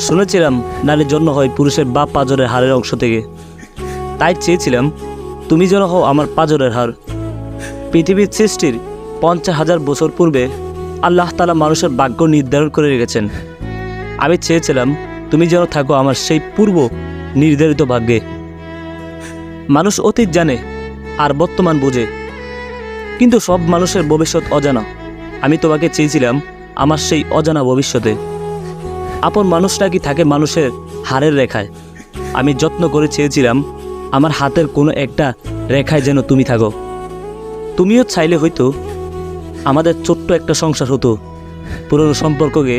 শুনেছিলাম নারীর জন্ম হয় পুরুষের বাপ পাঁজরের হাড়ের অংশ থেকে, তাই চেয়েছিলাম তুমি যেন হও আমার পাঁজরের হাড়। পৃথিবীর সৃষ্টির 50,000 বছর পূর্বে আল্লাহ তাআলা মানুষের ভাগ্য নির্ধারণ করে রেখেছেন। আমি চেয়েছিলাম তুমি যেন থাকো আমার সেই পূর্ব নির্ধারিত ভাগ্যে। মানুষ অতীত জানে আর বর্তমান বোঝে, কিন্তু সব মানুষের ভবিষ্যৎ অজানা। আমি তোমাকে চেয়েছিলাম আমার সেই অজানা ভবিষ্যতে। আপন মানুষটা কি থাকে মানুষের হাড়ের রেখায়। আমি যত্ন করে চেয়েছিলাম আমার হাতের কোনো একটা রেখায় যেন তুমি থাকো। তুমিও চাইলে হয়তো আমাদের ছোট্ট একটা সংসার হতো, পুরনো সম্পর্ককে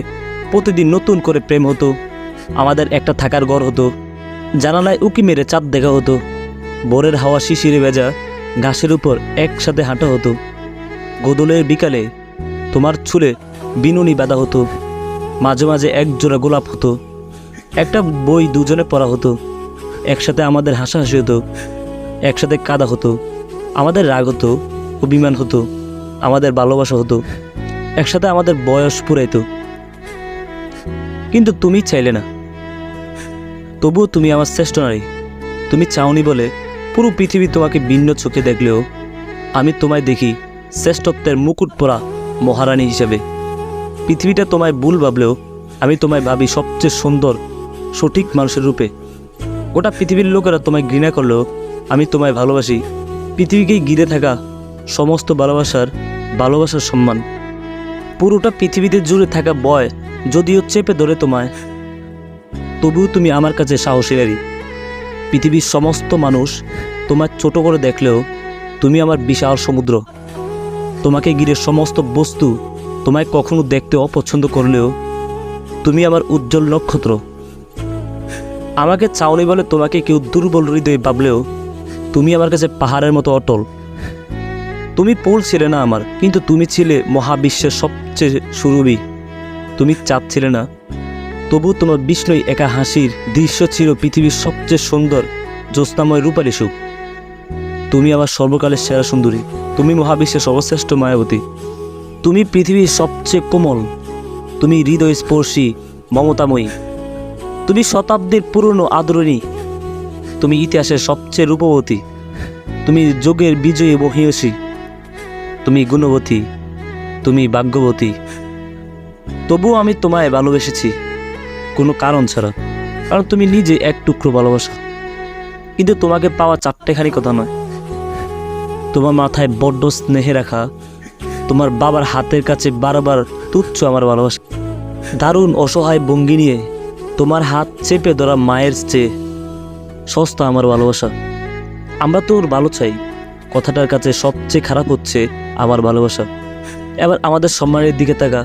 প্রতিদিন নতুন করে প্রেম হতো, আমাদের একটা থাকার ঘর হতো, জানালায় উকি মেরে চাঁদ দেখা হতো, ভোরের হাওয়া শিশিরে ভেজা ঘাসের উপর একসাথে হাঁটা হতো, গোদলের বিকালে তোমার চুলে বিনুনি বাঁধা হতো, মাঝে মাঝে এক জোড়া গোলাপ হতো, একটা বই দুজনে পড়া হতো, একসাথে আমাদের হাসাহাসি হতো, একসাথে কাঁদা হতো, আমাদের রাগ হতো, অভিমান হতো, আমাদের ভালোবাসা হতো, একসাথে আমাদের বয়স পুরাইতো। কিন্তু তুমি চাইলে না, তবুও তুমি আমার শ্রেষ্ঠ নারী। তুমি চাওনি বলে পুরো পৃথিবী তোমাকে ভিন্ন চোখে দেখলেও আমি তোমায় দেখি শ্রেষ্ঠত্বের মুকুট পরা মহারানী হিসেবে। পৃথিবীটা তোমায় ভুল ভাবলেও আমি তোমায় ভাবি সবচেয়ে সুন্দর সঠিক মানুষের রূপে। গোটা পৃথিবীর লোকেরা তোমায় ঘৃণা করলেও আমি তোমায় ভালোবাসি পৃথিবীকেই ঘিরে থাকা সমস্ত ভালোবাসার সম্মান। পুরোটা পৃথিবীতে জুড়ে থাকা ভয় যদিও চেপে ধরে তোমায়, তবুও তুমি আমার কাছে সাহসী নারী। পৃথিবীর সমস্ত মানুষ তোমায় ছোট করে দেখলেও তুমি আমার বিশাল সমুদ্র। তোমাকে ঘিরে সমস্ত বস্তু তোমায় কখনো দেখতে অপছন্দ করলেও তুমি আমার উজ্জ্বল নক্ষত্র। আমাকে চাওনি বলে তোমাকে কেউ দুর্বল হৃদয়ে ভাবলেও তুমি আমার কাছে পাহাড়ের মতো অটল। তুমি পোল ছিলে না আমার, কিন্তু তুমি ছিলে মহাবিশ্বের সবচেয়ে সুরভি। তুমি চাঁদ ছিলে না, তবু তোমার বিষ্ণুই একা হাসির দৃশ্য ছিল পৃথিবীর সবচেয়ে সুন্দর জ্যোৎস্নাময় রূপালী সুখ। তুমি আমার সর্বকালের সেরা সুন্দরী, তুমি মহাবিশ্বের সর্বশ্রেষ্ঠ মায়াবতী, তুমি পৃথিবীর সবচেয়ে কোমল, তুমি হৃদয়স্পর্শী মমতাময়ী, তুমি শতাব্দীর পুরনো আদরণী, তুমি ইতিহাসের সবচেয়ে রূপবতী, তুমি যোগের বিজয়ী মহিয়সী, তুমি গুণবতী, তুমি ভাগ্যবতী। তবুও আমি তোমায় ভালোবেসেছি কোনো কারণ ছাড়া, কারণ তুমি নিজে এক টুকরো ভালোবাসা। কিন্তু তোমাকে পাওয়া চারটেখানি কথা নয়। তোমার মাথায় বড্ড স্নেহে রাখা তোমার বাবার হাতের কাছে বারবার তুচ্ছ আমার ভালোবাসা। দারুণ অসহায় ভঙ্গি নিয়ে তোমার হাত চেপে ধরা মায়ের চেয়ে সস্তা আমার ভালোবাসা। আমরা তোর ভালো চাই কথাটার কাছে সবচেয়ে খারাপ হচ্ছে আমার ভালোবাসা। এবার আমাদের সম্মানের দিকে তাকা,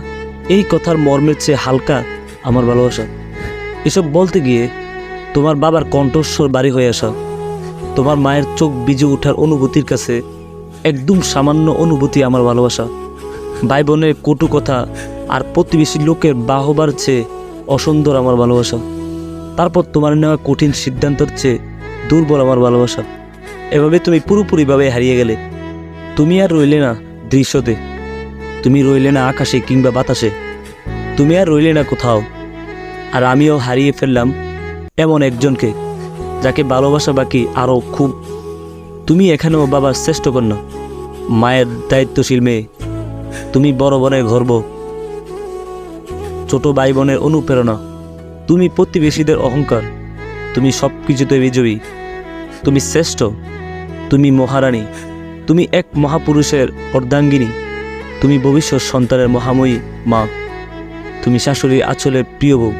এই কথার মর্মের চেয়ে হালকা আমার ভালোবাসা। এসব বলতে গিয়ে তোমার বাবার কণ্ঠস্বর বাড়ি হয়ে আসা, তোমার মায়ের চোখ ভিজে ওঠার অনুভূতির কাছে একদম সামান্য অনুভূতি আমার ভালোবাসা। ভাই বোনের কটু কথা আর প্রতিবেশী লোকের বাহবার চেয়ে অসুন্দর আমার ভালোবাসা। তারপর তোমার নেওয়া কঠিন সিদ্ধান্তের চেয়ে দুর্বল আমার ভালোবাসা। এভাবে তুমি পুরোপুরিভাবে হারিয়ে গেলে। তুমি আর রইলে না দৃশ্যতে, তুমি রইলে না আকাশে কিংবা বাতাসে, তুমি আর রইলে না কোথাও। আর আমিও হারিয়ে ফেললাম এমন একজনকে যাকে ভালোবাসা বাকি আরও খুব। তুমি এখানেও বাবার শ্রেষ্ঠ কন্যা, মায়ের দায়িত্বশীল মেয়ে, তুমি বড় বোনের গর্ব, ছোট ভাই বোনের অনুপ্রেরণা, তুমি প্রতিবেশীদের অহংকার, তুমি সব কিছুতে বিজয়ী, তুমি শ্রেষ্ঠ, তুমি মহারানী, তুমি এক মহাপুরুষের অর্ধাঙ্গিনী, তুমি ভবিষ্যৎ সন্তানের মহাময়ী মা, তুমি শাশুড়ির আঁচলের প্রিয় বউ,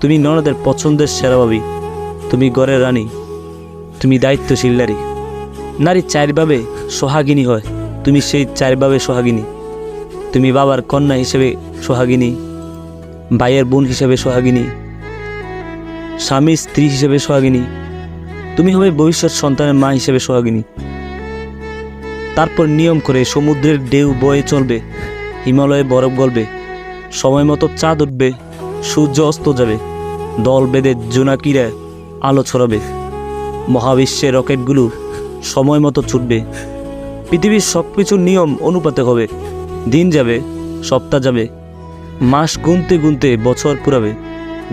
তুমি ননদের পছন্দের সেরা ভাবি, তুমি ঘরের রানী, তুমি দায়িত্বশীল নারী। নারী চারভাবে সোহাগিনী হয়, তুমি সেই চারভাবে সোহাগিনী। তুমি বাবার কন্যা হিসেবে সোহাগিনী, ভাইয়ের বোন হিসেবে সোহাগিনী, স্বামীর স্ত্রী হিসেবে সোহাগিনী, তুমি হবে ভবিষ্যৎ সন্তানের মা হিসেবে সোহাগিনী। তারপর নিয়ম করে সমুদ্রের ঢেউ বয়ে চলবে, হিমালয়ে বরফ গলবে, সময় মতো চাঁদ উঠবে, সূর্য অস্ত যাবে, দল বেঁধে জোনাকিরা আলো ছড়াবে, মহাবিশ্বের রকেটগুলো সময় মতো ছুটবে। পৃথিবীর সব কিছুর নিয়ম অনুপাতে হবে। দিন যাবে, সপ্তাহ যাবে, মাস গুনতে গুনতে বছর পুরাবে,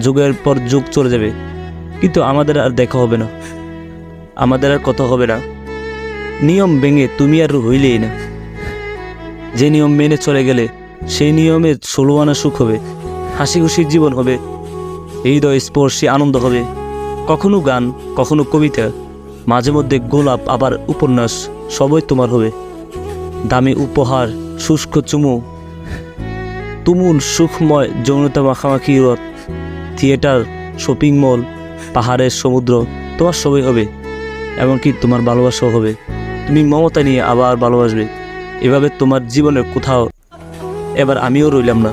যুগের পর যুগ চলে যাবে, কিন্তু আমাদের আর দেখা হবে না, আমাদের আর কথা হবে না। নিয়ম ভেঙে তুমি আর হইলেই না। যে নিয়ম মেনে চলে গেলে সেই নিয়মে 16 আনা সুখ হবে, হাসি খুশির জীবন হবে, হৃদয় স্পর্শী আনন্দ হবে। কখনো গান, কখনো কবিতা, মাঝে মধ্যে গোলাপ, আবার উপন্যাস, সবই তোমার হবে। দামি উপহার, শুষ্ক চুমু, তুমুল সুখময় যৌনতা মাখামাখি রথ, থিয়েটার, শপিং মল, পাহাড়ের সমুদ্র, তোমার সবই হবে। এমনকি তোমার ভালোবাসাও হবে। তুমি মমতা নিয়ে আবার ভালোবাসবে। এভাবে তোমার জীবনের কোথাও এবার আমিও রইলাম না।